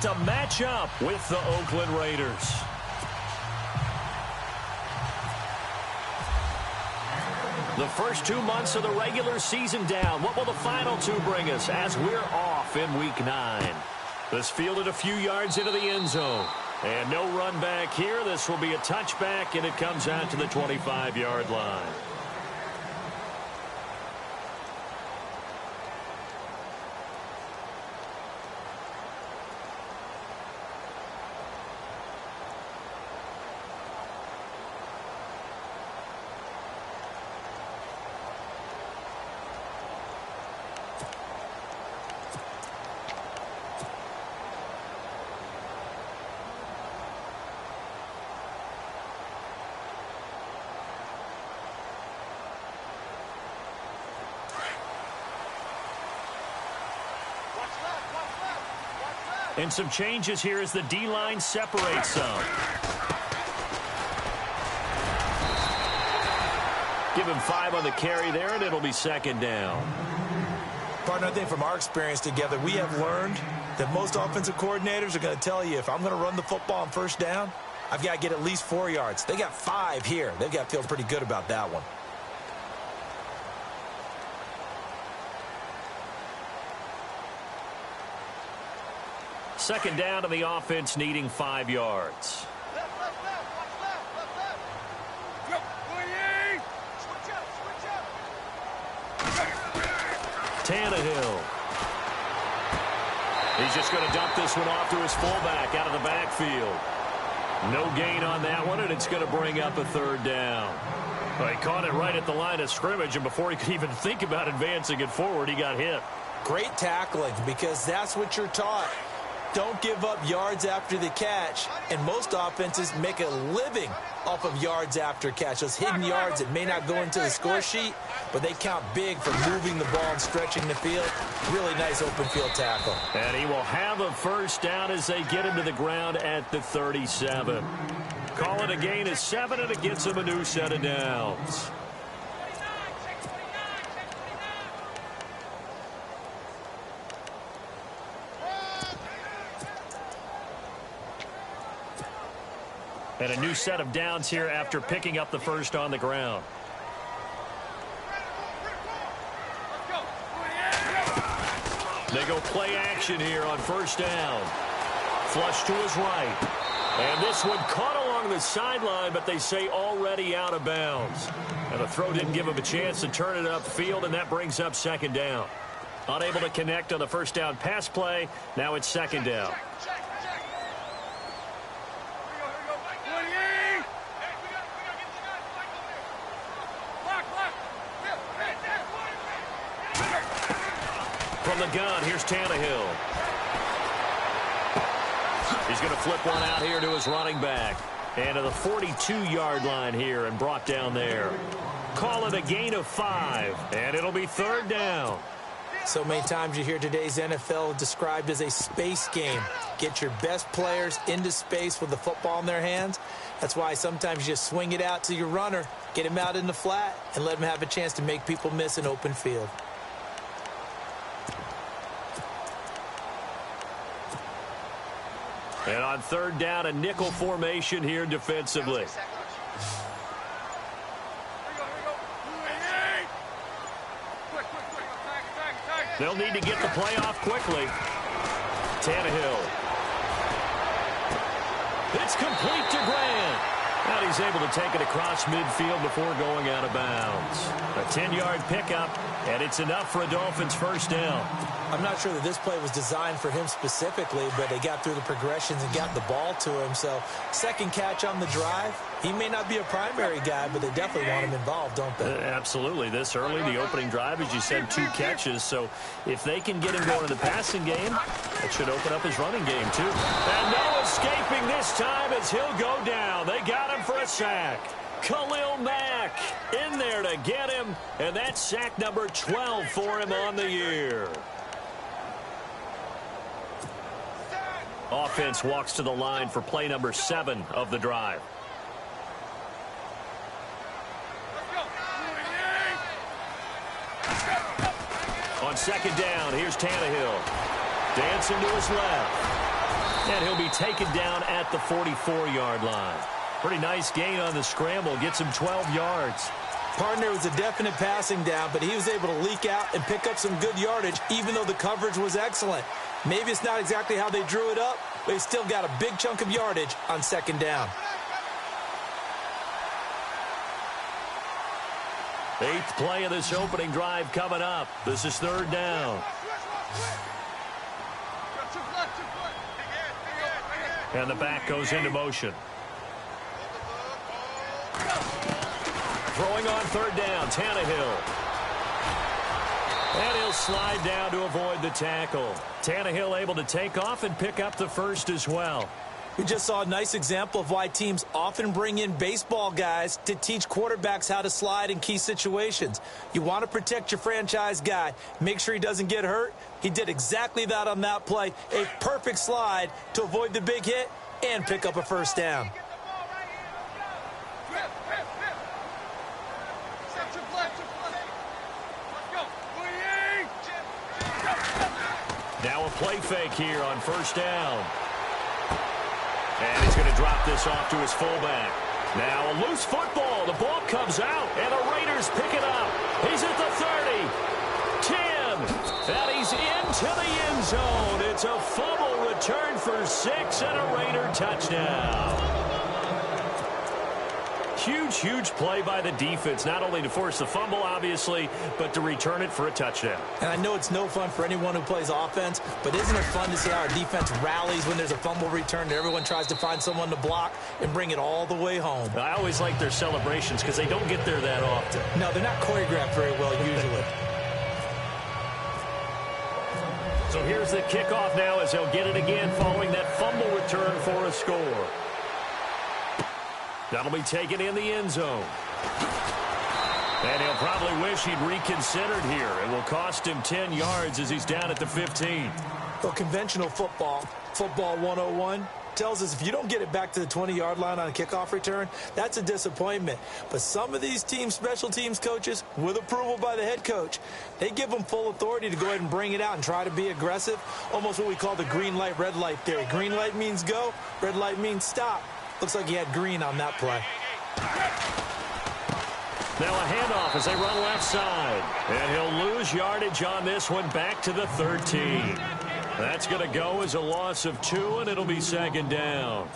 set to match up with the Oakland Raiders. The first 2 months of the regular season down. What will the final two bring us as we're off in Week 9? This fielded a few yards into the end zone. And no run back here. This will be a touchback, and it comes out to the 25-yard line. And some changes here as the D-line separates some. Give him 5 on the carry there, and it'll be second down. Partner, I think from our experience together, we have learned that most offensive coordinators are going to tell you, if I'm going to run the football on first down, I've got to get at least 4 yards. They got 5 here. They've got to feel pretty good about that one. Second down to the offense, needing 5 yards. Tannehill. He's just going to dump this one off to his fullback out of the backfield. No gain on that one, and it's going to bring up a third down. Well, he caught it right at the line of scrimmage, and before he could even think about advancing it forward, he got hit. Great tackling, because that's what you're taught. Don't give up yards after the catch, and most offenses make a living off of yards after catch. Those hidden yards that may not go into the score sheet, but they count big for moving the ball and stretching the field. Really nice open field tackle. And he will have a first down as they get him to the ground at the 37. Call it a gain of 7, and it gets him a new set of downs. And a new set of downs here after picking up the first on the ground. They go play action here on first down. Flush to his right. And this one caught along the sideline, but they say already out of bounds. And the throw didn't give him a chance to turn it upfield, and that brings up second down. Unable to connect on the first down pass play. Now it's second down. From the gun, here's Tannehill. He's going to flip one out here to his running back. And to the 42-yard line here and brought down there. Call it a gain of 5, and it'll be third down. So many times you hear today's NFL described as a space game. Get your best players into space with the football in their hands. That's why sometimes you just swing it out to your runner, get him out in the flat, and let him have a chance to make people miss an open field. And on third down, a nickel formation here defensively. They'll need to get the play off quickly. Tannehill. It's complete to Grant. And he's able to take it across midfield before going out of bounds. A 10-yard pickup, and it's enough for a Dolphins first down. I'm not sure that this play was designed for him specifically, but they got through the progressions and got the ball to him. So second catch on the drive. He may not be a primary guy, but they definitely want him involved, don't they? Absolutely. This early, the opening drive, as you said, 2 catches. So if they can get him going in the passing game, it should open up his running game, too. And no escaping this time as he'll go down. They got him for a sack. Khalil Mack in there to get him, and that's sack number 12 for him on the year. Offense walks to the line for play number 7 of the drive. On second down, here's Tannehill. Dancing to his left. And he'll be taken down at the 44-yard line. Pretty nice gain on the scramble. Gets him 12 yards. Partner was a definite passing down, but he was able to leak out and pick up some good yardage, even though the coverage was excellent. Maybe it's not exactly how they drew it up, but he still got a big chunk of yardage on second down. 8th play of this opening drive coming up. This is 3rd down. And the back goes into motion. Throwing on 3rd down, Tannehill. And he'll slide down to avoid the tackle. Tannehill able to take off and pick up the first as well. We just saw a nice example of why teams often bring in baseball guys to teach quarterbacks how to slide in key situations. You want to protect your franchise guy. Make sure he doesn't get hurt. He did exactly that on that play. A perfect slide to avoid the big hit and pick up a first down. Now a play fake here on 1st down. And he's going to drop this off to his fullback. Now a loose football. The ball comes out, and the Raiders pick it up. He's at the 30, 10, and he's into the end zone. It's a fumble return for 6 and a Raider touchdown. Huge play by the defense, not only to force the fumble, obviously, but to return it for a touchdown. And I know it's no fun for anyone who plays offense, but isn't it fun to see how our defense rallies when there's a fumble return and everyone tries to find someone to block and bring it all the way home? I always like their celebrations because they don't get there that often. No, they're not choreographed very well usually. So here's the kickoff now as they'll get it again following that fumble return for a score. That'll be taken in the end zone. And he'll probably wish he'd reconsidered here. It will cost him 10 yards as he's down at the 15. Well, conventional football 101, tells us if you don't get it back to the 20-yard line on a kickoff return, that's a disappointment. But some of these teams, special teams coaches, with approval by the head coach, they give them full authority to go ahead and bring it out and try to be aggressive, almost what we call the green light, red light theory. Green light means go, red light means stop. Looks like he had green on that play. Now a handoff as they run left side. And he'll lose yardage on this one back to the 13. That's going to go as a loss of 2, and it'll be 2nd down.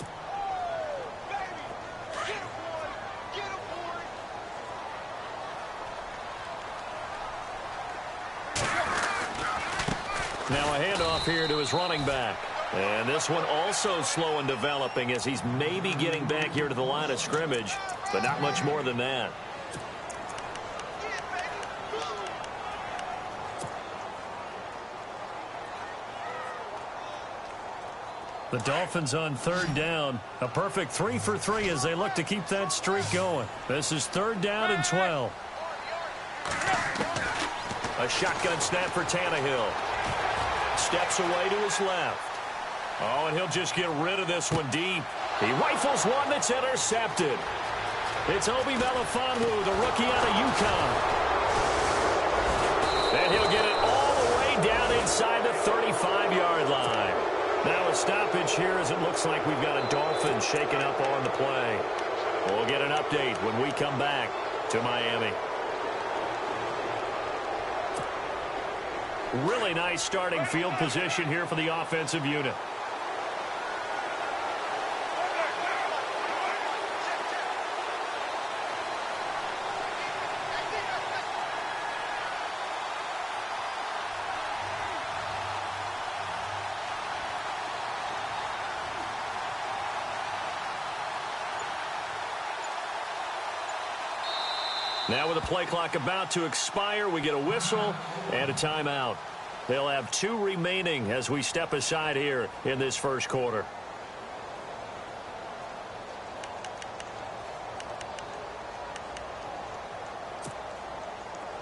Now a handoff here to his running back. And this one also slow in developing as he's maybe getting back here to the line of scrimmage, but not much more than that. The Dolphins on 3rd down. A perfect 3 for 3 as they look to keep that streak going. This is 3rd down and 12. A shotgun snap for Tannehill. Steps away to his left. Oh, and he'll just get rid of this one deep. He rifles one that's intercepted. It's Obi Melifonwu, the rookie out of UConn. And he'll get it all the way down inside the 35-yard line. Now a stoppage here as it looks like we've got a Dolphin shaken up on the play. We'll get an update when we come back to Miami. Really nice starting field position here for the offensive unit. Now with the play clock about to expire, we get a whistle and a timeout. They'll have 2 remaining as we step aside here in this first quarter.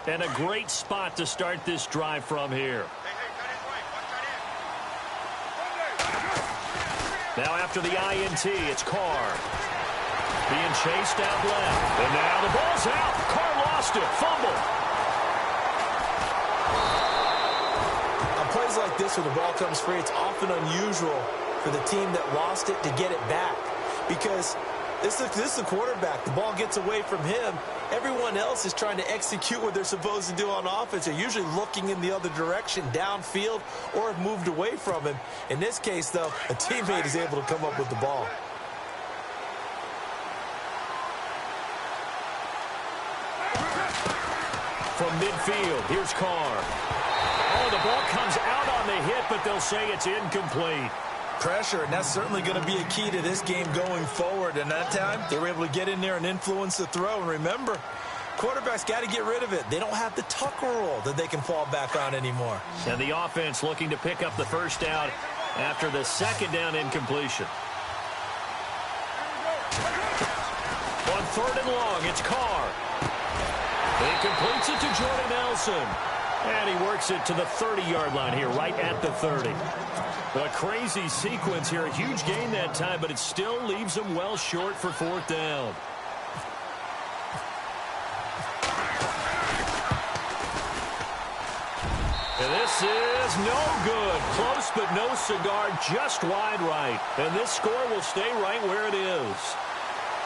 And a great spot to start this drive from here. Now after the INT, it's Carr. Being chased out left. And now the ball's out. Carr lost it. Fumble. On plays like this where the ball comes free, it's often unusual for the team that lost it to get it back. Because this is a quarterback. The ball gets away from him. Everyone else is trying to execute what they're supposed to do on offense. They're usually looking in the other direction, downfield, or have moved away from him. In this case, though, a teammate is able to come up with the ball. From midfield, here's Carr. Oh, the ball comes out on the hit, but they'll say it's incomplete. Pressure, and that's certainly going to be a key to this game going forward. And that time, they were able to get in there and influence the throw. And remember, quarterbacks got to get rid of it. They don't have the tucker roll that they can fall back on anymore. And the offense looking to pick up the first down after the second down incompletion. On 3rd and long, it's Carr. He completes it to Jordan Nelson. And he works it to the 30-yard line here, right at the 30. A crazy sequence here. A huge gain that time, but it still leaves him well short for 4th down. And this is no good. Close, but no cigar, just wide right. And this score will stay right where it is.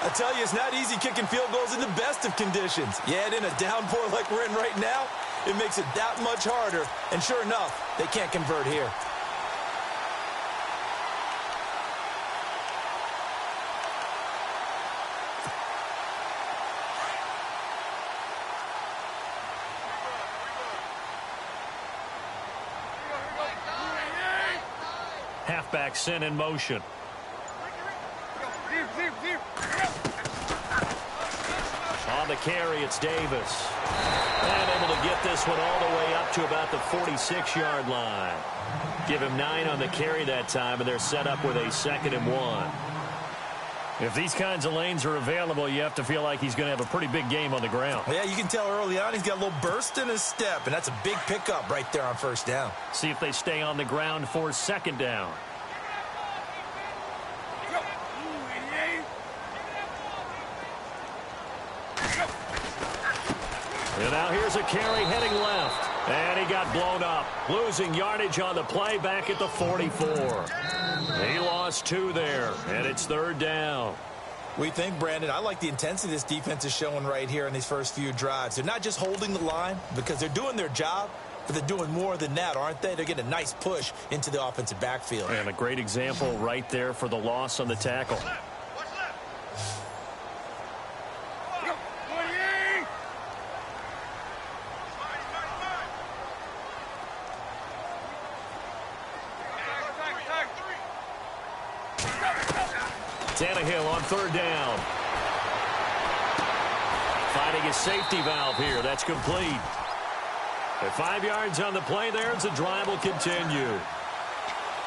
I tell you, it's not easy kicking field goals in the best of conditions. Yet in a downpour like we're in right now, it makes it that much harder. And sure enough, they can't convert here. Halfback sent in motion. On the carry, it's Davis. And able to get this one all the way up to about the 46-yard line. Give him 9 on the carry that time, and they're set up with a 2nd and 1. If these kinds of lanes are available, you have to feel like he's going to have a pretty big game on the ground. Yeah, you can tell early on he's got a little burst in his step, and that's a big pickup right there on 1st down. See if they stay on the ground for 2nd down. And now here's a carry heading left. And he got blown up. Losing yardage on the play back at the 44. He lost 2 there, and it's 3rd down. We think, Brandon, I like the intensity this defense is showing right here in these first few drives. They're not just holding the line because they're doing their job, but they're doing more than that, aren't they? They're getting a nice push into the offensive backfield. And a great example right there for the loss on the tackle. Tannehill on 3rd down. Finding a safety valve here. That's complete. At 5 yards on the play there, as the drive will continue.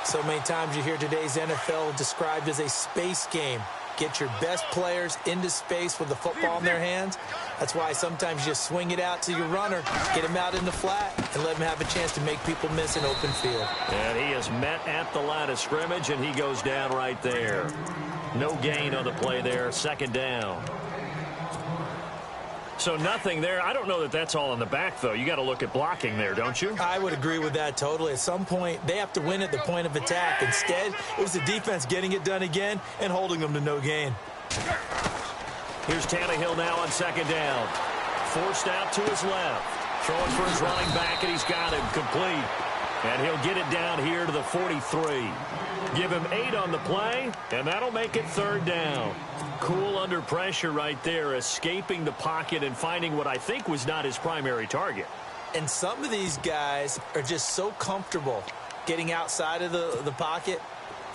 So many times you hear today's NFL described as a space game. Get your best players into space with the football in their hands. That's why sometimes you just swing it out to your runner, get him out in the flat, and let him have a chance to make people miss an open field. And he is met at the line of scrimmage, and he goes down right there. No gain on the play there, 2nd down. So nothing there. I don't know that that's all in the back, though. You got to look at blocking there, don't you? I would agree with that totally. At some point, they have to win at the point of attack. Instead, it was the defense getting it done again and holding them to no gain. Here's Tannehill now on 2nd down. Forced out to his left. Throwing for his running back, and he's got him complete. And he'll get it down here to the 43. Give him 8 on the play, and that'll make it 3rd down. Cool under pressure right there, escaping the pocket and finding what I think was not his primary target. And some of these guys are just so comfortable getting outside of the pocket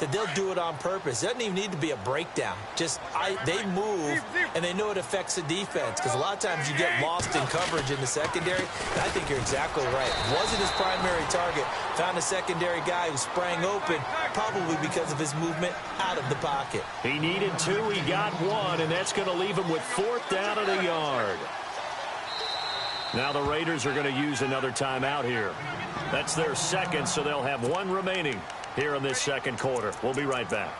that they'll do it on purpose. It doesn't even need to be a breakdown. Just they move, and they know it affects the defense because a lot of times you get lost in coverage in the secondary. And I think you're exactly right. Wasn't his primary target. Found a secondary guy who sprang open, probably because of his movement out of the pocket. He needed 2. He got 1, and that's going to leave him with 4th down at a yard. Now the Raiders are going to use another timeout here. That's their 2nd, so they'll have 1 remaining here in this 2nd quarter. We'll be right back.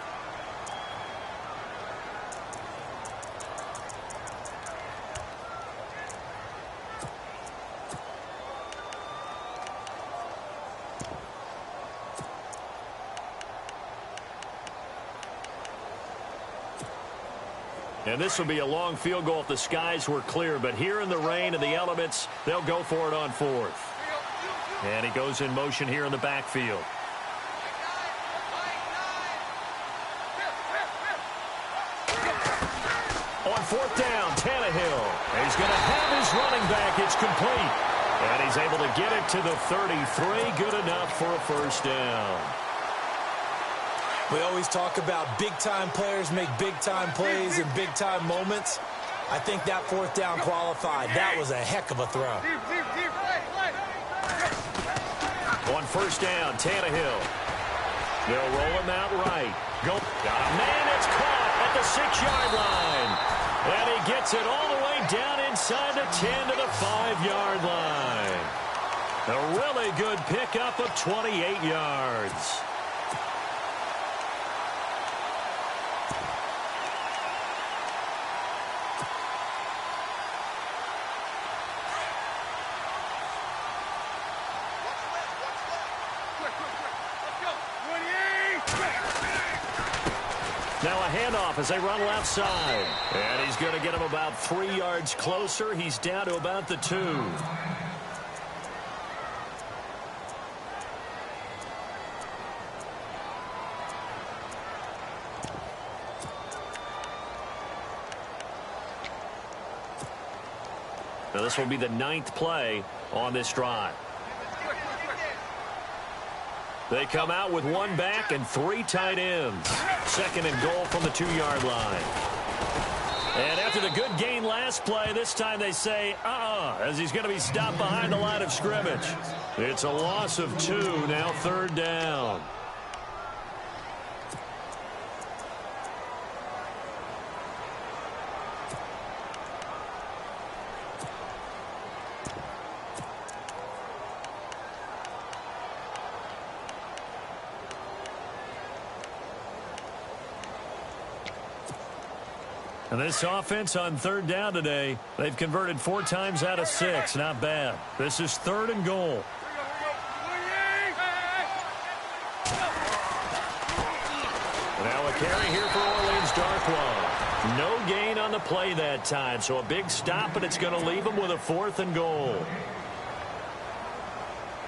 And this will be a long field goal if the skies were clear. But here in the rain and the elements, they'll go for it on fourth. And he goes in motion here in the backfield. On fourth down, Tannehill. He's going to have his running back. It's complete. And he's able to get it to the 33. Good enough for a first down. We always talk about big-time players make big-time plays in big-time moments. I think that fourth down qualified. That was a heck of a throw. On first down, Tannehill. They'll roll him out right. Got a man that's caught at the 6-yard line. And he gets it all the way down inside the 10 to the 5-yard line. A really good pickup of 28 yards. Now a handoff as they run left side. And he's going to get him about 3 yards closer. He's down to about the 2. Now this will be the 9th play on this drive. They come out with 1 back and 3 tight ends. 2nd and goal from the 2-yard line. And after the good gain last play, this time they say, as he's going to be stopped behind the line of scrimmage. It's a loss of 2, now 3rd down. And this offense on 3rd down today, they've converted 4 times out of 6. Not bad. This is 3rd and goal. Now a carry here for Orleans Darkwa. No gain on the play that time, so a big stop, and it's going to leave them with a 4th and goal.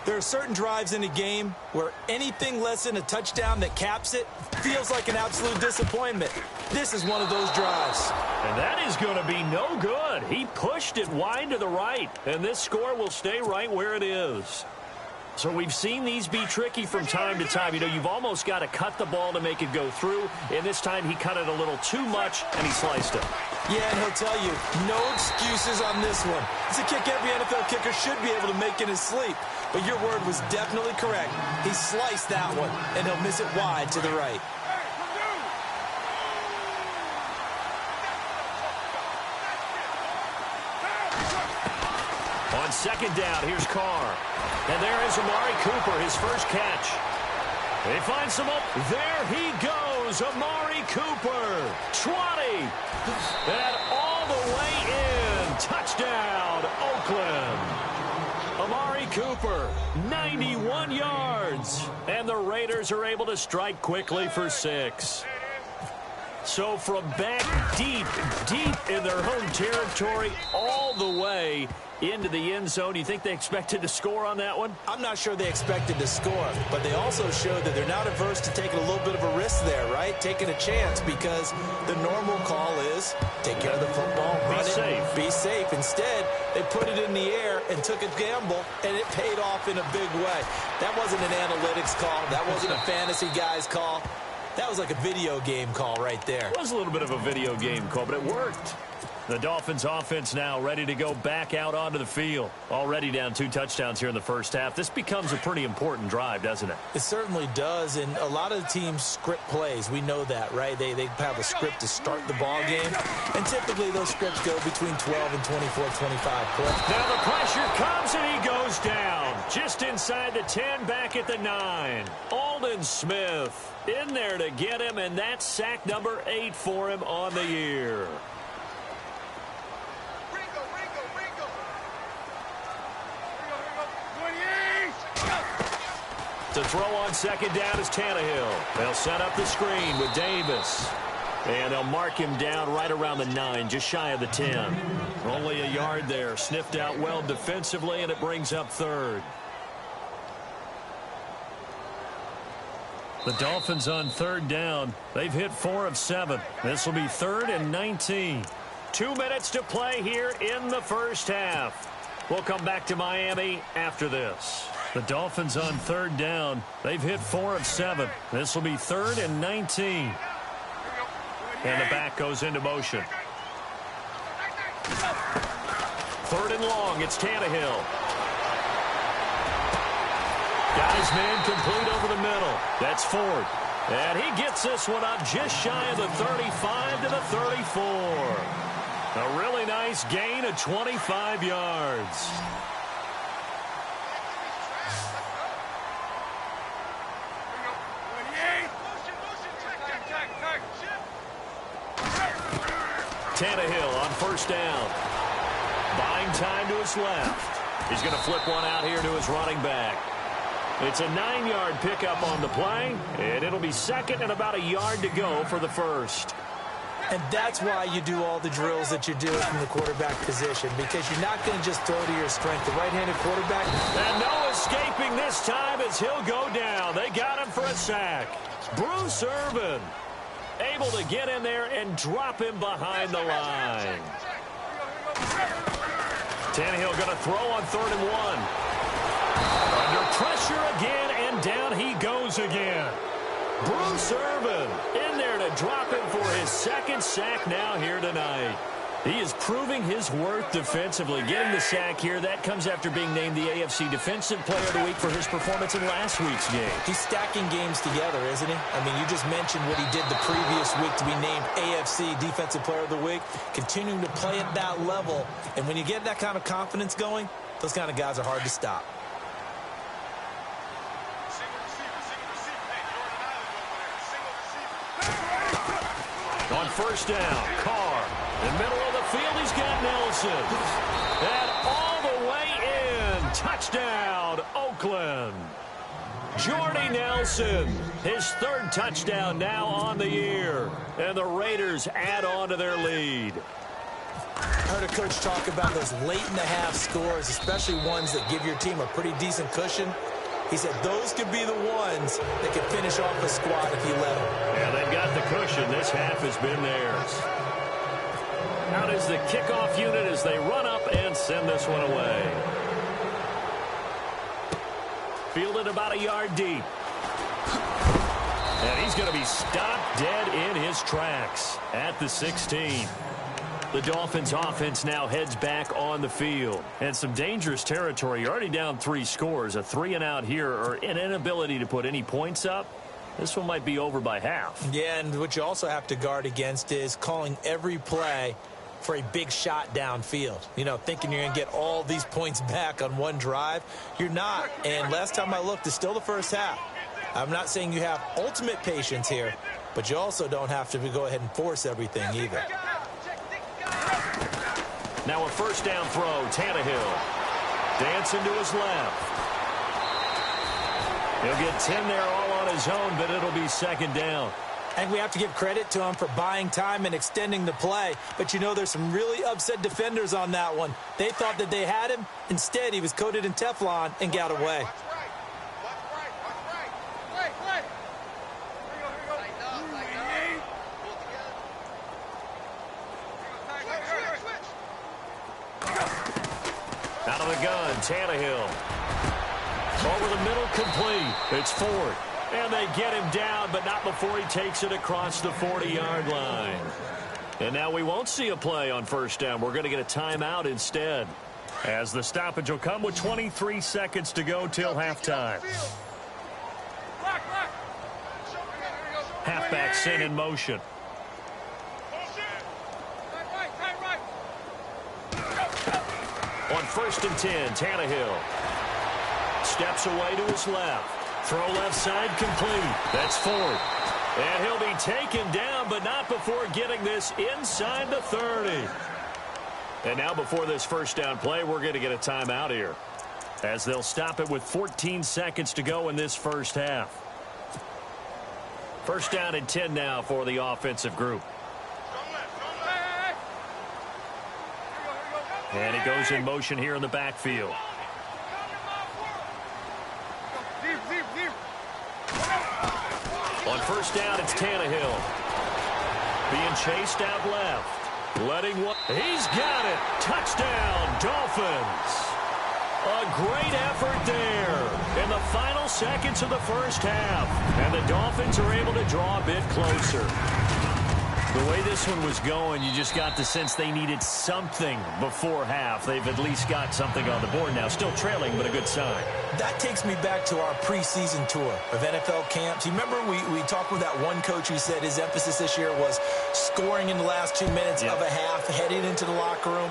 There are certain drives in a game where anything less than a touchdown that caps it feels like an absolute disappointment. This is one of those drives. And that is going to be no good. He pushed it wide to the right, and this score will stay right where it is. So we've seen these be tricky from time to time. You know, you've almost got to cut the ball to make it go through, and this time he cut it a little too much, and he sliced it. Yeah, and he'll tell you, no excuses on this one. It's a kick every NFL kicker should be able to make in his sleep. But your word was definitely correct. He sliced that one, and he'll miss it wide to the right. On 2nd down, here's Carr. And there is Amari Cooper, his first catch. They find some up. There he goes, Amari Cooper. 20. And all the way in. Touchdown, Oakland. Amari Cooper, 91 yards. And the Raiders are able to strike quickly for 6. So from back deep in their home territory, all the way into the end zone. Do you think they expected to score on that one? I'm not sure they expected to score, but they also showed that they're not averse to taking a little bit of a risk there, right? Taking a chance, because the normal call is take care of the football, run it, be safe. Instead, they put it in the air and took a gamble, and it paid off in a big way. That wasn't an analytics call. That wasn't a fantasy guy's call. That was like a video game call right there. It was a little bit of a video game call, but it worked. The Dolphins offense now ready to go back out onto the field. Already down 2 touchdowns here in the first half. This becomes a pretty important drive, doesn't it? It certainly does, and a lot of the teams script plays. We know that, right? They have a script to start the ball game, and typically those scripts go between 12 and 24, 25 plays. Now the pressure comes, and he goes down. Just inside the 10, back at the 9. Aldon Smith in there to get him, and that's sack number 8 for him on the year. To throw on 2nd down is Tannehill. They'll set up the screen with Davis. And they'll mark him down right around the 9, just shy of the 10. Only a yard there. Sniffed out well defensively, and it brings up 3rd. The Dolphins on 3rd down. They've hit 4 of 7. This will be 3rd and 19. 2 minutes to play here in the first half. We'll come back to Miami after this. The Dolphins on 3rd down. They've hit 4 of 7. This will be 3rd and 19. And the back goes into motion. 3rd and long. It's Tannehill. Guy's man complete over the middle. That's Ford. And he gets this one up just shy of the 35 to the 34. A really nice gain of 25 yards. Tannehill on 1st down. Buying time to his left. He's going to flip one out here to his running back. It's a 9-yard pickup on the play, and it'll be 2nd and about a yard to go for the 1st. And that's why you do all the drills that you do from the quarterback position, because you're not going to just throw to your strength. The right-handed quarterback. And no escaping this time as he'll go down. They got him for a sack. Bruce Irvin able to get in there and drop him behind the line. Tannehill going to throw on 3rd and 1. Under pressure again, and down he goes again. Bruce Irvin in there to drop him for his 2nd sack now here tonight. He is proving his worth defensively. Getting the sack here, that comes after being named the AFC Defensive Player of the Week for his performance in last week's game. He's stacking games together, isn't he? I mean, you just mentioned what he did the previous week to be named AFC Defensive Player of the Week, continuing to play at that level. And when you get that kind of confidence going, those kind of guys are hard to stop. On 1st down, Carr. In the middle of the field, he's got Nelson. And all the way in. Touchdown, Oakland. Jordy Nelson, his 3rd touchdown now on the year. And the Raiders add on to their lead. I heard a coach talk about those late-in-the-half scores, especially ones that give your team a pretty decent cushion. He said those could be the ones that could finish off a squad if you let them. Yeah, they've got the cushion. This half has been theirs. Out is the kickoff unit as they run up and send this one away. Fielded about a yard deep. And he's going to be stopped dead in his tracks at the 16. The Dolphins offense now heads back on the field. And some dangerous territory. You're already down 3 scores. A 3-and-out here, or an inability to put any points up. This one might be over by half. Yeah, and what you also have to guard against is calling every play for a big shot downfield. You know, thinking you're going to get all these points back on one drive. You're not. And last time I looked, it's still the first half. I'm not saying you have ultimate patience here, but you also don't have to go ahead and force everything either. Now a 1st down throw, Tannehill. Dancing to his left. He'll get 10 there all on his own, but it'll be 2nd down. And we have to give credit to him for buying time and extending the play. But, you know, there's some really upset defenders on that one. They thought that they had him. Instead, he was coated in Teflon and got away. Out of the gun, Tannehill. Over the middle, complete. It's Ford. And they get him down, but not before he takes it across the 40-yard line. And now we won't see a play on 1st down. We're going to get a timeout instead, as the stoppage will come with 23 seconds to go till halftime. Halfback sent in motion. On 1st and 10, Tannehill steps away to his left. Throw left side complete. That's Ford. And he'll be taken down, but not before getting this inside the 30. And now before this 1st down play, we're going to get a timeout here, as they'll stop it with 14 seconds to go in this first half. 1st down and 10 now for the offensive group. And he goes in motion here in the backfield. On first down, it's Tannehill. Being chased out left. Letting one. He's got it. Touchdown, Dolphins. A great effort there in the final seconds of the first half. And the Dolphins are able to draw a bit closer. The way this one was going, you just got the sense they needed something before half. They've at least got something on the board now. Still trailing, but a good sign. That takes me back to our preseason tour of NFL camps. You remember we talked with that one coach who said his emphasis this year was scoring in the last 2 minutes of a half, heading into the locker room.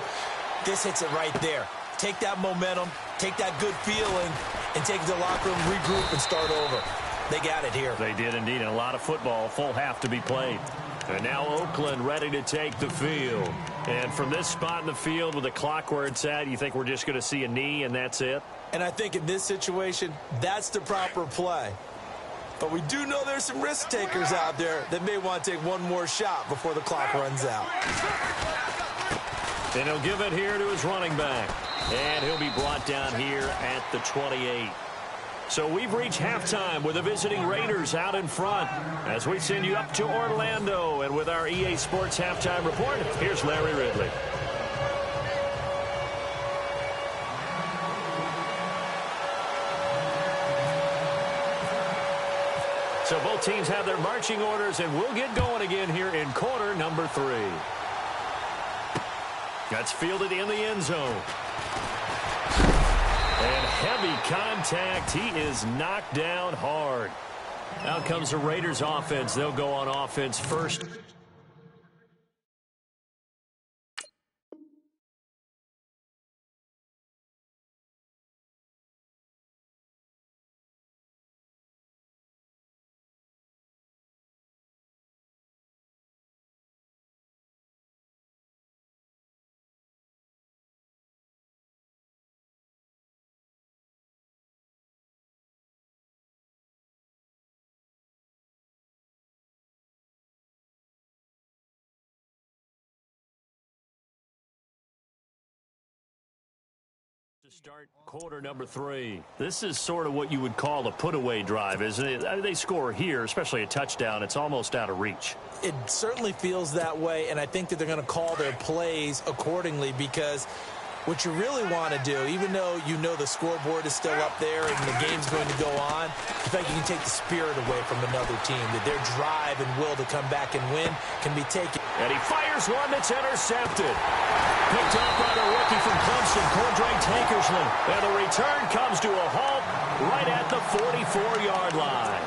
This hits it right there. Take that momentum, take that good feeling, and take it to the locker room, regroup, and start over. They got it here. They did indeed. And a lot of football, full half to be played. And now Oakland ready to take the field. And from this spot in the field with the clock where it's at, you think we're just going to see a knee and that's it? And I think in this situation, that's the proper play. But we do know there's some risk takers out there that may want to take one more shot before the clock runs out. And he'll give it here to his running back. And he'll be brought down here at the 28. So we've reached halftime with the visiting Raiders out in front as we send you up to Orlando. And with our EA Sports Halftime Report, here's Larry Ridley. So both teams have their marching orders, and we'll get going again here in quarter number 3. That's fielded in the end zone. And heavy contact. He is knocked down hard. Out comes the Raiders offense. They'll go on offense first. To start quarter number 3. This is sort of what you would call a put-away drive, isn't it? I mean, they score here, especially a touchdown. It's almost out of reach. It certainly feels that way, and I think that they're going to call their plays accordingly because what you really want to do, even though you know the scoreboard is still up there and the game's going to go on, in fact, you can take the spirit away from another team, that their drive and will to come back and win can be taken. And he fires one that's intercepted. Picked up by the rookie from Clemson, Cordray Tankersley. And the return comes to a halt right at the 44-yard line.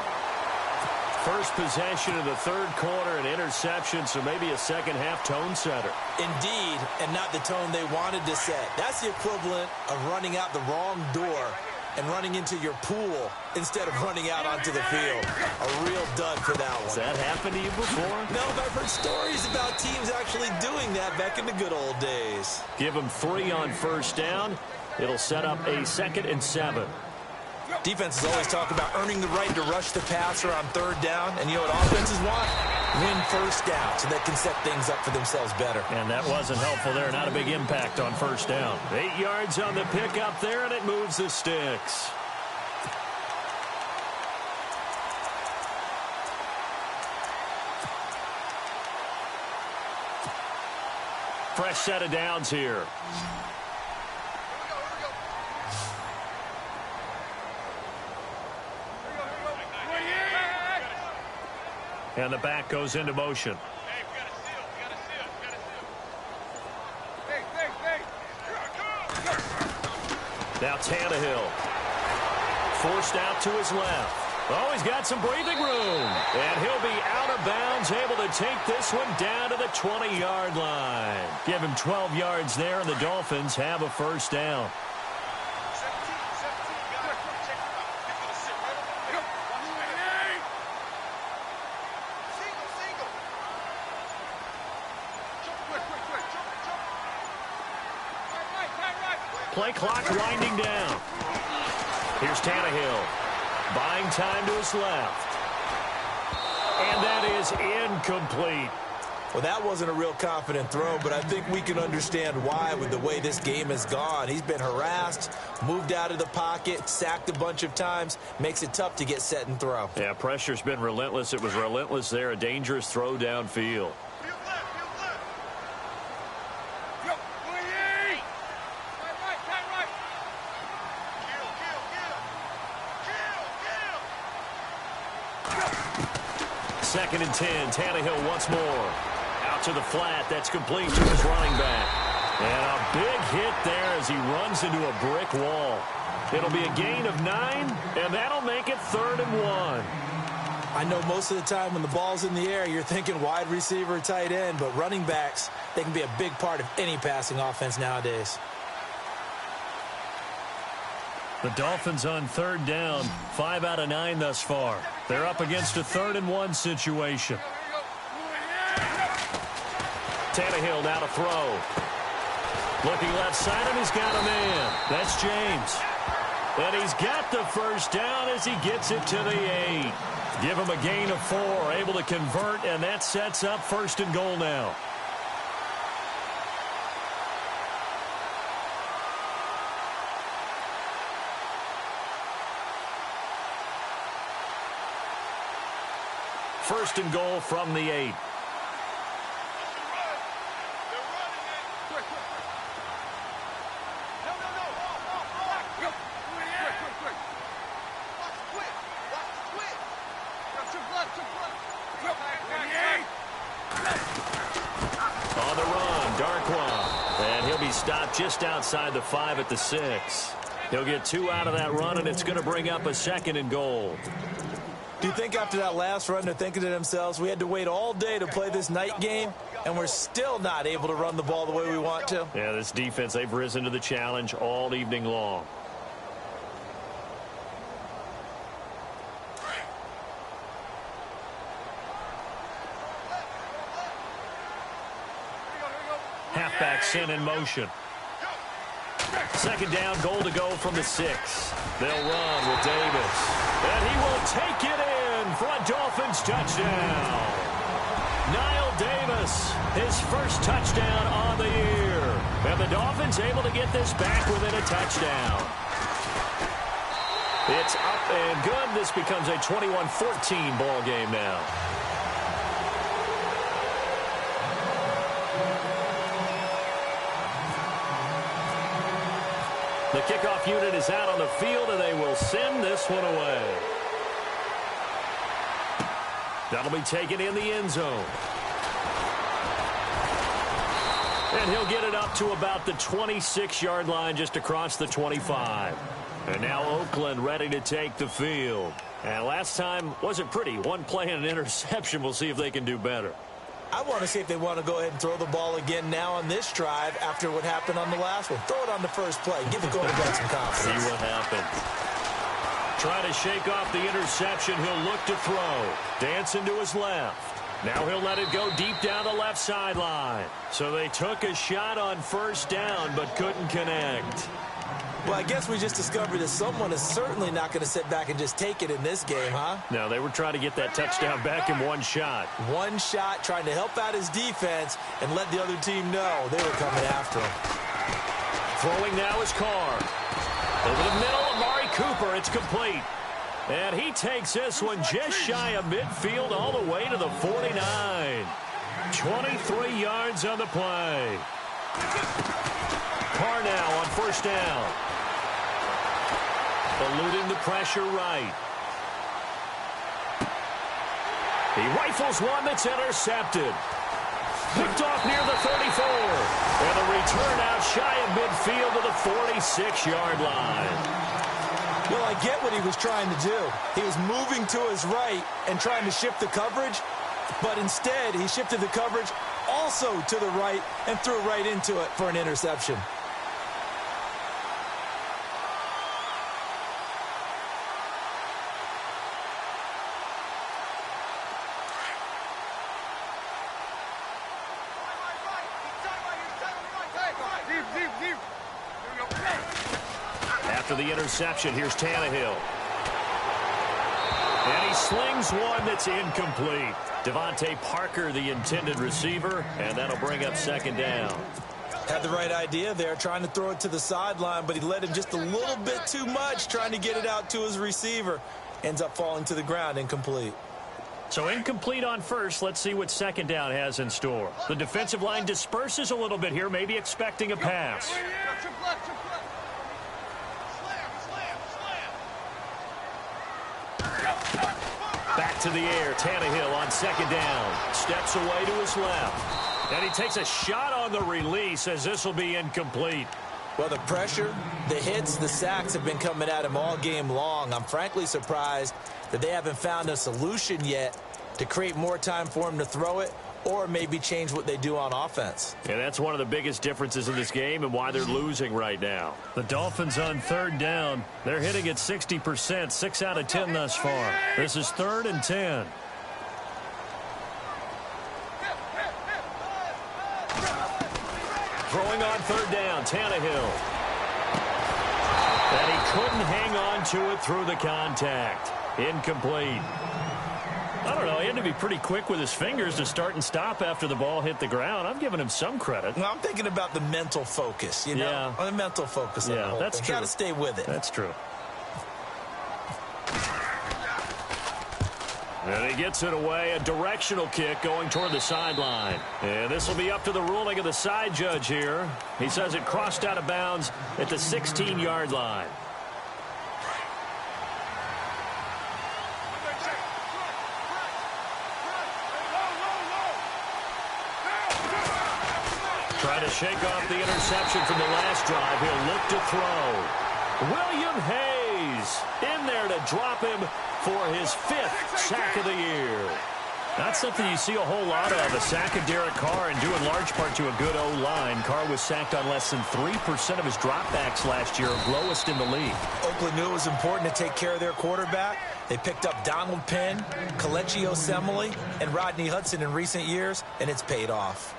First possession of the third quarter, an interception, so maybe a second-half tone setter. Indeed, and not the tone they wanted to set. That's the equivalent of running out the wrong door and running into your pool instead of running out onto the field. A real dud for that one. Has that happened to you before? No, but I've heard stories about teams actually doing that back in the good old days. Give them 3 on first down. It'll set up a 2nd and 7. Defenses always talk about earning the right to rush the passer on third down. And you know what offenses want? Win first down so they can set things up for themselves better. And that wasn't helpful there. Not a big impact on first down. 8 yards on the pickup there, and it moves the sticks. Fresh set of downs here. And the back goes into motion. Now Tannehill. Forced out to his left. Oh, he's got some breathing room. And he'll be out of bounds, able to take this one down to the 20-yard line. Give him 12 yards there, and the Dolphins have a first down. Play clock winding down. Here's Tannehill. Buying time to his left. And that is incomplete. Well, that wasn't a real confident throw, but I think we can understand why with the way this game has gone. He's been harassed, moved out of the pocket, sacked a bunch of times. Makes it tough to get set and throw. Yeah, pressure's been relentless. It was relentless there. A dangerous throw downfield. Second and 10. Tannehill once more. Out to the flat. That's complete to his running back. And a big hit there as he runs into a brick wall. It'll be a gain of 9, and that'll make it 3rd and 1. I know most of the time when the ball's in the air, you're thinking wide receiver, tight end, but running backs, they can be a big part of any passing offense nowadays. The Dolphins on 3rd down, 5 out of 9 thus far. They're up against a 3rd and 1 situation. Tannehill now to throw. Looking left side, and he's got a man. That's James. And he's got the first down as he gets it to the 8. Give him a gain of 4, able to convert, and that sets up 1st and goal now. First and goal from the 8. On the run, Darkwa. And he'll be stopped just outside the 5 at the 6. He'll get 2 out of that run, and it's going to bring up a 2nd and goal. Do you think after that last run they're thinking to themselves, we had to wait all day to play this night game, and we're still not able to run the ball the way we want to? Yeah, this defense, they've risen to the challenge all evening long. Halfback sent in motion. 2nd down, goal to go from the 6. They'll run with Davis. And he will take it in for a Dolphins touchdown. Niall Davis, his first touchdown on the year. And the Dolphins able to get this back within a touchdown. It's up and good. This becomes a 21-14 ball game now. The kickoff unit is out on the field, and they will send this one away. That'll be taken in the end zone. And he'll get it up to about the 26-yard line, just across the 25. And now Oakland ready to take the field. And last time wasn't pretty. One play and an interception. We'll see if they can do better. I want to see if they want to go ahead and throw the ball again now on this drive after what happened on the last one. Throw it on the first play. Give the quarterback some confidence. See what happens. Try to shake off the interception. He'll look to throw. Dancing to his left. Now he'll let it go deep down the left sideline. So they took a shot on 1st down but couldn't connect. Well, I guess we just discovered that someone is certainly not going to sit back and just take it in this game, huh? No, they were trying to get that touchdown back in one shot. One shot, trying to help out his defense and let the other team know they were coming after him. Throwing now is Carr. Over the middle, Amari Cooper. It's complete. And he takes this one just shy of midfield all the way to the 49. 23 yards on the play. Carr now on 1st down. Eluding the pressure right. He rifles one that's intercepted. Picked off near the 34. And a return out shy of midfield to the 46-yard line. Well, I get what he was trying to do. He was moving to his right and trying to shift the coverage, but instead he shifted the coverage also to the right and threw right into it for an interception. After the interception, here's Tannehill. And he slings one that's incomplete. Devontae Parker, the intended receiver, and that'll bring up second down. Had the right idea there, trying to throw it to the sideline, but he led him just a little bit too much, trying to get it out to his receiver. Ends up falling to the ground, incomplete. So incomplete on first. Let's see what second down has in store. The defensive line disperses a little bit here, maybe expecting a pass. Back to the air. Tannehill on second down. Steps away to his left. And he takes a shot on the release as this will be incomplete. Well, the pressure, the hits, the sacks have been coming at him all game long. I'm frankly surprised that they haven't found a solution yet to create more time for him to throw it or maybe change what they do on offense. And that's one of the biggest differences in this game and why they're losing right now. The Dolphins on third down. They're hitting at 60%, 6 out of 10 thus far. This is 3rd and 10. Throwing on third down, Tannehill. And he couldn't hang on to it through the contact. Incomplete. I don't know. He had to be pretty quick with his fingers to start and stop after the ball hit the ground. I'm giving him some credit. Well, I'm thinking about the mental focus, you know? Yeah. The mental focus. Yeah, that's true. Got to stay with it. That's true. And he gets it away. A directional kick going toward the sideline. And this will be up to the ruling of the side judge here. He says it crossed out of bounds at the 16-yard line. Trying to shake off the interception from the last drive. He'll look to throw. William Hayes in there to drop him for his 5th sack of the year. That's something you see a whole lot of, a sack of Derek Carr, and due in large part to a good O-line. Carr was sacked on less than 3% of his dropbacks last year, lowest in the league. Oakland knew it was important to take care of their quarterback. They picked up Donald Penn, Kelechi Osemele, and Rodney Hudson in recent years, and it's paid off.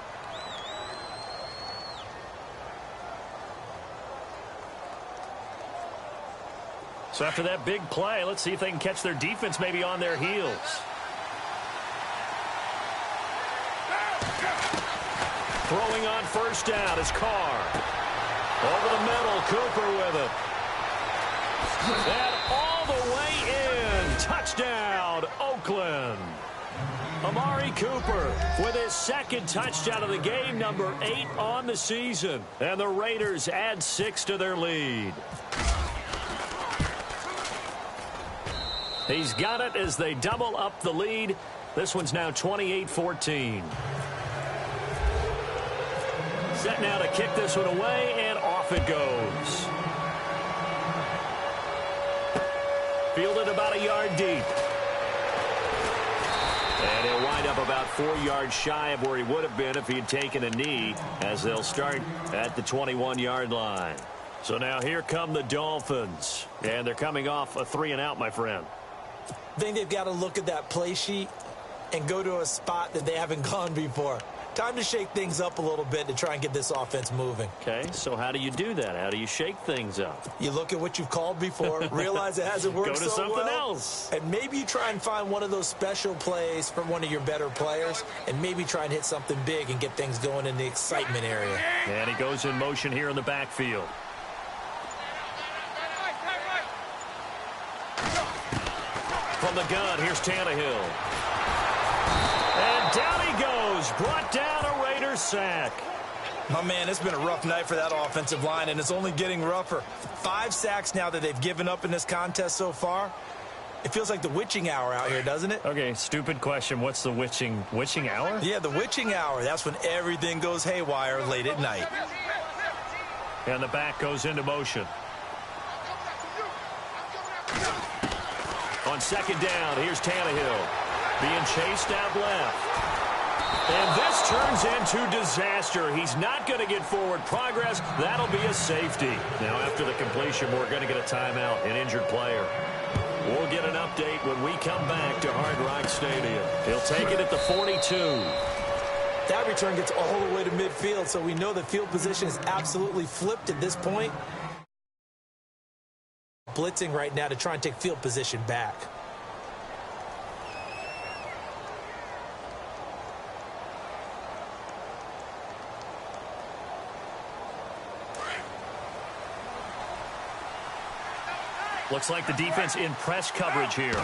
So after that big play, let's see if they can catch their defense maybe on their heels. Throwing on first down is Carr. Over the middle, Cooper with it. And all the way in. Touchdown, Oakland. Amari Cooper with his 2nd touchdown of the game, number 8 on the season. And the Raiders add 6 to their lead. He's got it as they double up the lead. This one's now 28-14. Set now to kick this one away, and off it goes. Fielded about a yard deep. And he'll wind up about 4 yards shy of where he would have been if he had taken a knee, as they'll start at the 21-yard line. So now here come the Dolphins, and they're coming off a 3-and-out, my friend. I think they've got to look at that play sheet and go to a spot that they haven't gone before. Time to shake things up a little bit to try and get this offense moving. Okay, so how do you do that? How do you shake things up? You look at what you've called before, realize it hasn't worked so well. Go to something else. And maybe you try and find one of those special plays from one of your better players, and maybe try and hit something big and get things going in the excitement area. And he goes in motion here in the backfield. From the gun, here's Tannehill. And down he goes. Brought down a Raiders sack. My man, it's been a rough night for that offensive line, and it's only getting rougher. 5 sacks now that they've given up in this contest so far. It feels like the witching hour out here, doesn't it? Okay, stupid question. What's the witching hour? Yeah, the witching hour. That's when everything goes haywire late at night. And the back goes into motion. On second down, here's Tannehill. Being chased out left. And this turns into disaster. He's not going to get forward progress. That'll be a safety. Now, after the completion, we're going to get a timeout, an injured player. We'll get an update when we come back to Hard Rock Stadium. He'll take it at the 42. That return gets all the way to midfield, so we know the field position is absolutely flipped at this point. Blitzing right now to try and take field position back. Looks like the defense in press coverage here.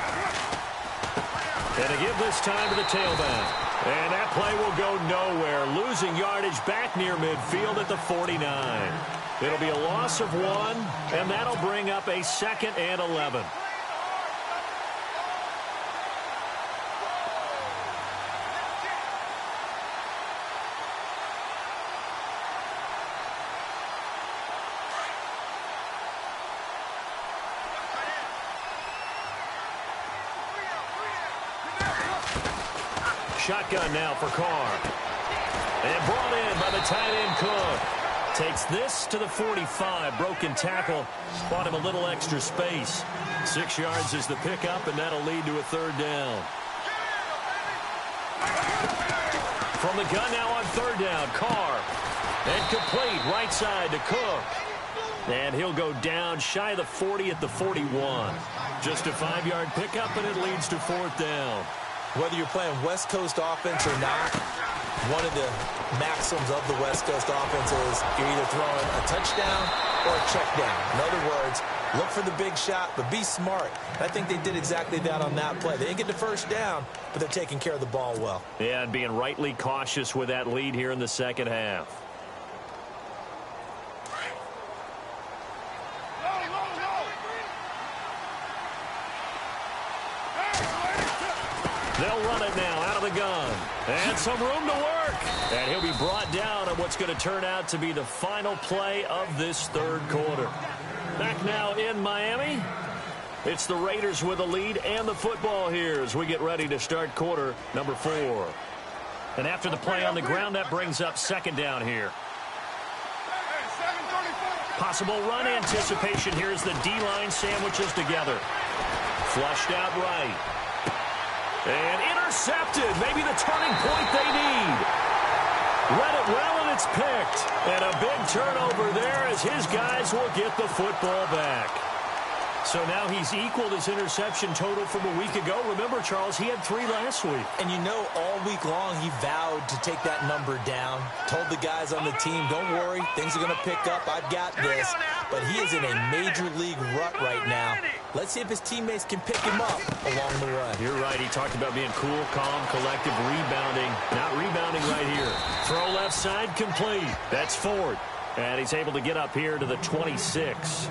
And to give this time to the tailback. And that play will go nowhere. Losing yardage back near midfield at the 49. It'll be a loss of 1, and that'll bring up a 2nd and 11. Shotgun now for Carr. And brought in by the tight end Cook. Takes this to the 45. Broken tackle. Bought him a little extra space. 6 yards is the pickup, and that'll lead to a 3rd down. From the gun now on 3rd down. Carr. And complete right side to Cook. And he'll go down shy of the 40 at the 41. Just a 5-yard pickup, and it leads to 4th down. Whether you're playing West Coast offense or not, one of the maxims of the West Coast offense is you're either throwing a touchdown or a check down. In other words, look for the big shot, but be smart. I think they did exactly that on that play. They didn't get the 1st down, but they're taking care of the ball well. Yeah, and being rightly cautious with that lead here in the 2nd half. They'll run it now out of the gun. And some room to work. And he'll be brought down on what's going to turn out to be the final play of this 3rd quarter. Back now in Miami. It's the Raiders with the lead and the football here as we get ready to start quarter number 4. And after the play on the ground, that brings up 2nd down here. Possible run anticipation here as the D-line sandwiches together. Flushed out right. And intercepted. Maybe the turning point they need. Read it well, and it's picked. And a big turnover there as his guys will get the football back. So now he's equaled his interception total from a week ago. Remember, Charles, he had 3 last week. And you know, all week long he vowed to take that number down. Told the guys on the team, don't worry, things are going to pick up. I've got this. But he is in a major league rut right now. Let's see if his teammates can pick him up along the way. You're right. He talked about being cool, calm, collective, rebounding. Not rebounding right here. Throw left side complete. That's Ford. And he's able to get up here to the 26.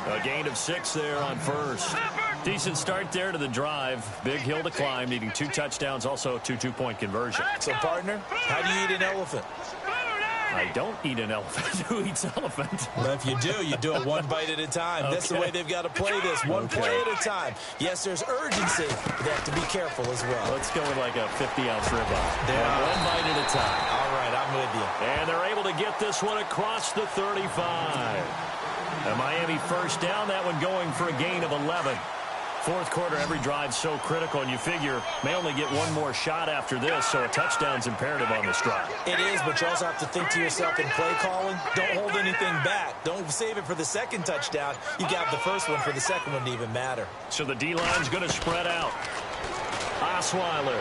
A gain of 6 there on 1st. Decent start there to the drive. Big hill to climb, needing 2 touchdowns, also 2 two-point conversion. So, partner, how do you eat an elephant? I don't eat an elephant. Who eats elephant? Well, if you do it 1 bite at a time. Okay. That's the way they've got to play this, one play at a time. Yes, there's urgency, but they have to be careful as well. Let's go with like a 50-ounce ribeye. One bite at a time. All right, I'm with you. And they're able to get this one across the 35. A Miami 1st down, that one going for a gain of 11. 4th quarter, every drive so critical, and you figure may only get 1 more shot after this, so a touchdown's imperative on this drive. It is, but you also have to think to yourself in play calling, don't hold anything back. Don't save it for the 2nd touchdown. You got the 1st one for the 2nd one to even matter. So the D-line's going to spread out. Osweiler.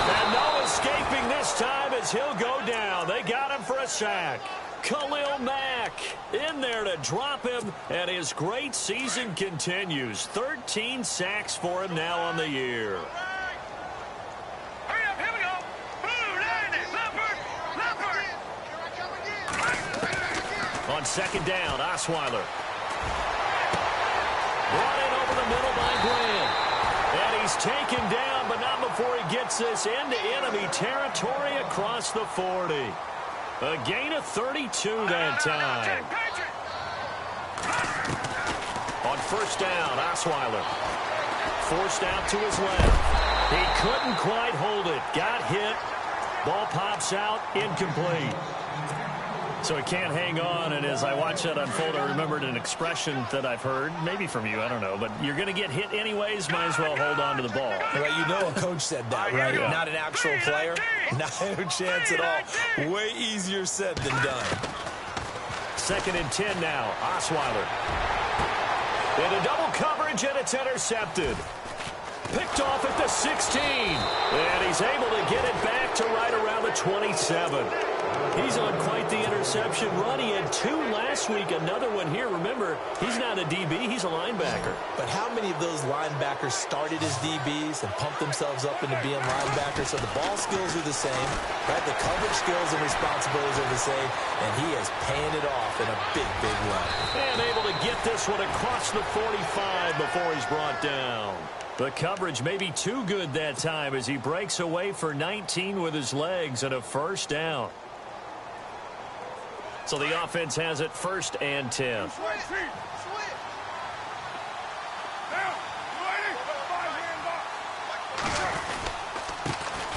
And no escaping this time as he'll go down. They got him for a sack. Khalil Mack in there to drop him, and his great season continues. 13 sacks for him now on the year. Hurry up, here we go. On 2nd down, Osweiler. Brought in over the middle by Grant. And he's taken down, but not before he gets this into enemy territory across the 40. A gain of 32 that time. On 1st down, Osweiler. Forced out to his left. He couldn't quite hold it. Got hit. Ball pops out. Incomplete. So he can't hang on, and as I watch that unfold, I remembered an expression that I've heard, maybe from you, I don't know, but you're going to get hit anyways, might as well hold on to the ball. Well, you know a coach said that, right? Yeah. Not an actual player. Not a chance at all. Way easier said than done. 2nd and 10 now. Osweiler. Into double coverage, and it's intercepted. Picked off at the 16. And he's able to get it back to right around the 27. He's on quite the interception run. He had 2 last week, another one here. Remember, he's not a DB, he's a linebacker. But how many of those linebackers started as DBs and pumped themselves up into being linebackers? So the ball skills are the same, right? The coverage skills and responsibilities are the same, and he is paying it off in a big, big way. And able to get this one across the 45 before he's brought down. The coverage may be too good that time as he breaks away for 19 with his legs and a first down. So the offense has it 1st and 10.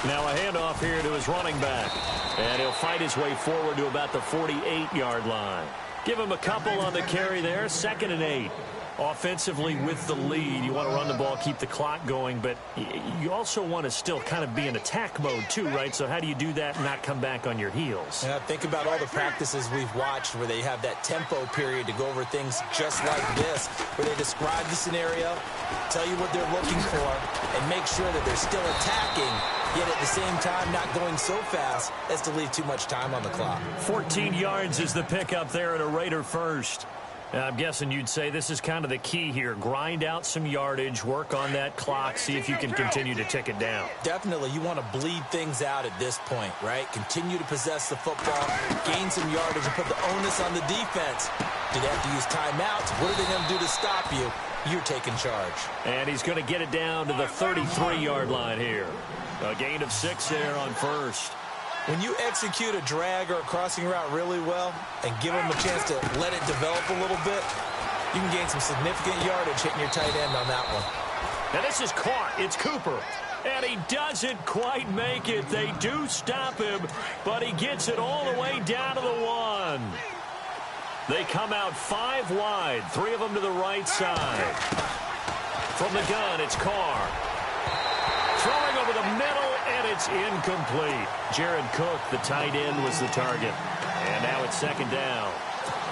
Now a handoff here to his running back. And he'll fight his way forward to about the 48-yard line. Give him a couple on the carry there. 2nd and 8. Offensively with the lead, you want to run the ball, keep the clock going, but you also want to still kind of be in attack mode too, right? So how do you do that and not come back on your heels? Yeah, think about all the practices we've watched where they have that tempo period to go over things just like this, where they describe the scenario, tell you what they're looking for, and make sure that they're still attacking, yet at the same time not going so fast as to leave too much time on the clock. 14 yards is the pickup there and a Raider first. I'm guessing you'd say this is kind of the key here. Grind out some yardage, work on that clock, see if you can continue to tick it down. Definitely. You want to bleed things out at this point, right? Continue to possess the football, gain some yardage, and put the onus on the defense. Do they have to use timeouts? What are they going to do to stop you? You're taking charge. And he's going to get it down to the 33-yard line here. A gain of 6 there on first. When you execute a drag or a crossing route really well and give them a chance to let it develop a little bit, you can gain some significant yardage hitting your tight end on that one. Now this is caught. It's Cooper. And he doesn't quite make it. They do stop him, but he gets it all the way down to the 1. They come out 5 wide, 3 of them to the right side. From the gun, it's Carr. Throwing over the middle, and it's incomplete. Jared Cook, the tight end, was the target. And now it's 2nd down.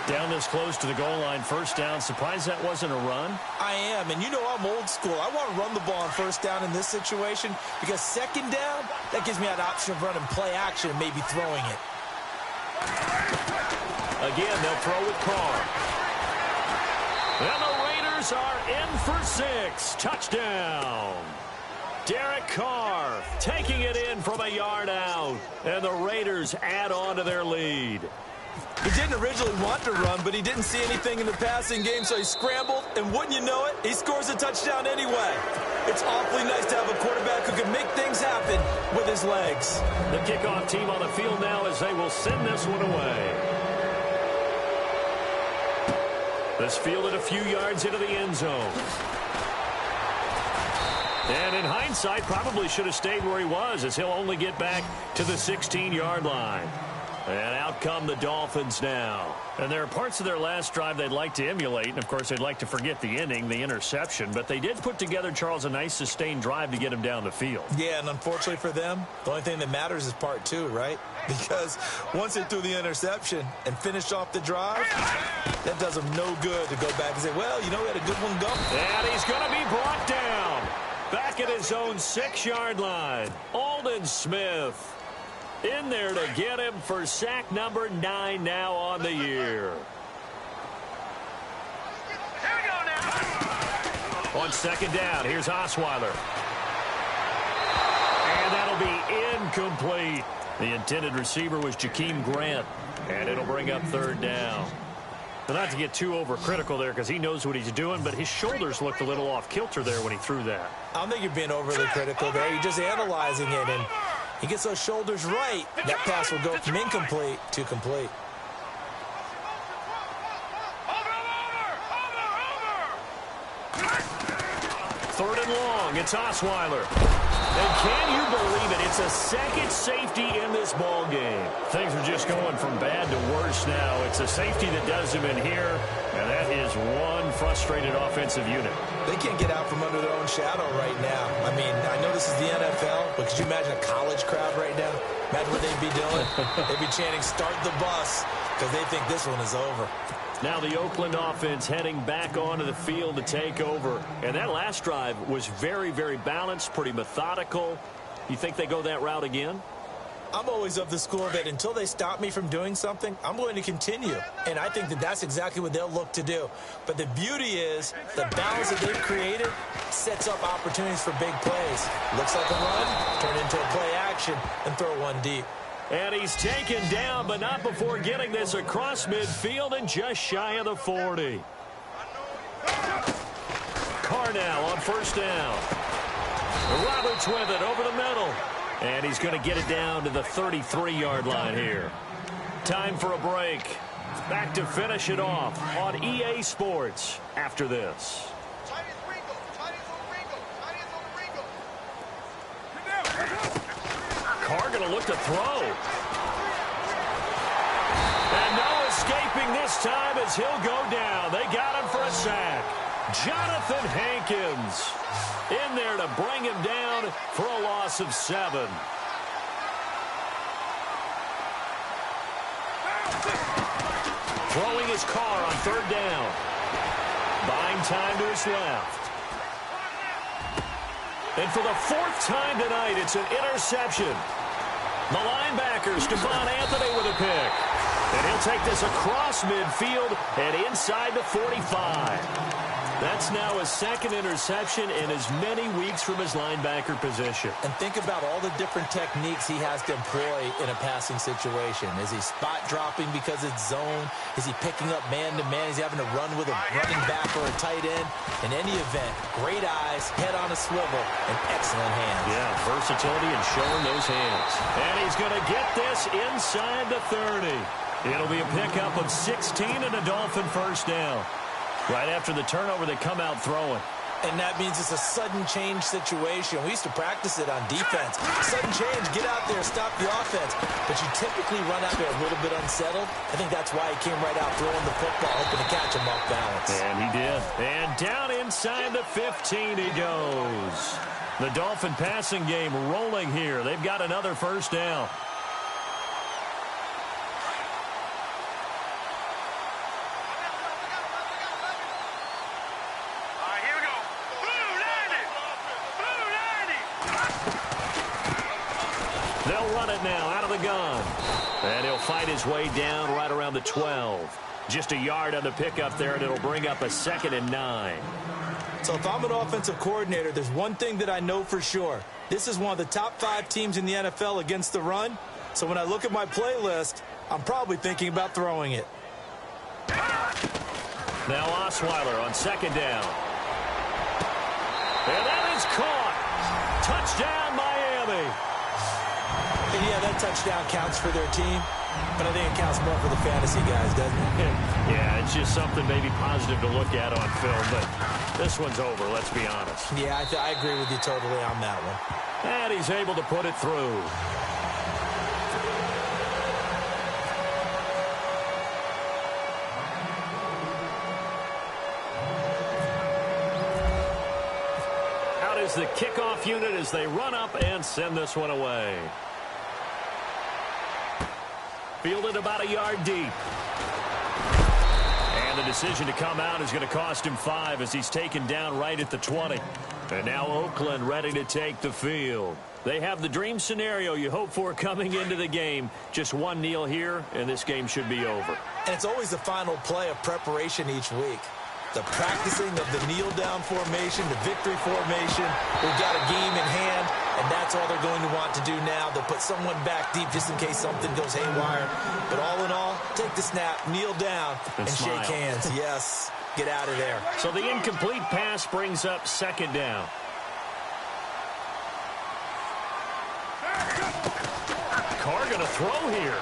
Down this close to the goal line, 1st down. Surprised that wasn't a run? I am, and you know I'm old school. I want to run the ball on 1st down in this situation because 2nd down, that gives me an option of running play action and maybe throwing it. Again, they'll throw with Carr. And the Raiders are in for 6. Touchdown. Derek Carr taking it in from a yard out. And the Raiders add on to their lead. He didn't originally want to run, but he didn't see anything in the passing game, so he scrambled, and wouldn't you know it, he scores a touchdown anyway. It's awfully nice to have a quarterback who can make things happen with his legs. The kickoff team on the field now as they will send this one away. This fielded a few yards into the end zone. And in hindsight, probably should have stayed where he was as he'll only get back to the 16-yard line. And out come the Dolphins now. And there are parts of their last drive they'd like to emulate. And, of course, they'd like to forget the inning, the interception. But they did put together, Charles, a nice sustained drive to get him down the field. Yeah, and unfortunately for them, the only thing that matters is part 2, right? Because once they threw the interception and finished off the drive, that does them no good to go back and say, well, you know, we had a good one going. And he's going to be brought down. Back at his own 6-yard line. Aldon Smith in there to get him for sack number 9 now on the year. Here we go now. On 2nd down, here's Osweiler. And that'll be incomplete. The intended receiver was Jakeem Grant. And it'll bring up 3rd down. Not to get too overcritical there because he knows what he's doing, but his shoulders looked a little off kilter there when he threw that. I don't think you're being overly critical there. You're just analyzing it, and he gets those shoulders right. That pass will go from incomplete to complete. Third and long. It's Osweiler. And can you believe it? It's a second safety in this ball game. Things are just going from bad to worse now. It's a safety that does them in here, and that is one frustrated offensive unit. They can't get out from under their own shadow right now. I mean, I know this is the NFL, but could you imagine a college crowd right now? Imagine what they'd be doing. They'd be chanting, "Start the bus," because they think this one is over. Now the Oakland offense heading back onto the field to take over. And that last drive was very, very balanced, pretty methodical. You think they go that route again? I'm always of the school that until they stop me from doing something, I'm going to continue. And I think that that's exactly what they'll look to do. But the beauty is the balance that they've created sets up opportunities for big plays. Looks like a run, turn into a play action, and throw one deep. And he's taken down, but not before getting this across midfield and just shy of the 40. Carr now on first down. Roberts with it over the middle. And he's going to get it down to the 33-yard line here. Time for a break. Back to finish it off on EA Sports after this. Carr going to look to throw. And no escaping this time as he'll go down. They got him for a sack. Jonathan Hankins in there to bring him down for a loss of 7. Throwing his Carr on third down. Buying time to his left. And for the 4th time tonight, it's an interception. The linebacker, Stephon Anthony with a pick. And he'll take this across midfield and inside the 45. That's now his 2nd interception in as many weeks from his linebacker position. And think about all the different techniques he has to employ in a passing situation. Is he spot dropping because it's zone? Is he picking up man-to-man? Is he having to run with a running back or a tight end? In any event, great eyes, head on a swivel, and excellent hands. Yeah, versatility and showing those hands. And he's going to get this inside the 30. It'll be a pickup of 16 and a Dolphin first down. Right after the turnover, they come out throwing. And that means it's a sudden change situation. We used to practice it on defense. Sudden change, get out there, stop the offense. But you typically run out there a little bit unsettled. I think that's why he came right out throwing the football, hoping to catch him off balance. And he did. And down inside the 15 he goes. The Dolphin passing game rolling here. They've got another first down. They'll run it now out of the gun. And he'll fight his way down right around the 12. Just a yard on the pickup there, and it'll bring up a 2nd and 9. So if I'm an offensive coordinator, there's one thing that I know for sure. This is one of the top 5 teams in the NFL against the run. So when I look at my playlist, I'm probably thinking about throwing it. Now Osweiler on 2nd down. And that is caught. Touchdown, Miami. And yeah, that touchdown counts for their team, but I think it counts more for the fantasy guys, doesn't it? Yeah, it's just something maybe positive to look at on film, but this one's over, let's be honest. Yeah, I agree with you totally on that one. And he's able to put it through. Out is the kickoff unit as they run up and send this one away. Fielded about a yard deep. And the decision to come out is going to cost him 5 as he's taken down right at the 20. And now Oakland ready to take the field. They have the dream scenario you hope for coming into the game. Just one kneel here, and this game should be over. And it's always the final play of preparation each week. The practicing of the kneel-down formation, the victory formation. We've got a game in hand, and that's all they're going to want to do now. They'll put someone back deep just in case something goes haywire. But all in all, take the snap, kneel down, and shake hands. Yes, get out of there. So the incomplete pass brings up 2nd down. Carr going to throw here.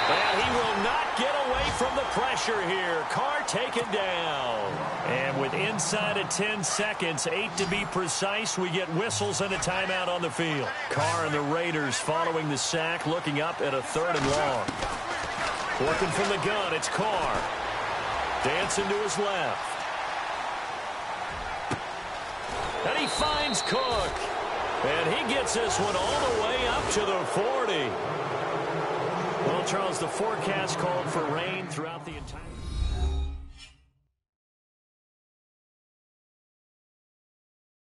And he will not get away from the pressure here. Carr taken down. And with inside of 10 seconds, 8 to be precise, we get whistles and a timeout on the field. Carr and the Raiders following the sack, looking up at a 3rd and long. Working from the gun, it's Carr. Dancing to his left. And he finds Cook. And he gets this one all the way up to the 40. Well, Charles, the forecast called for rain throughout the entire...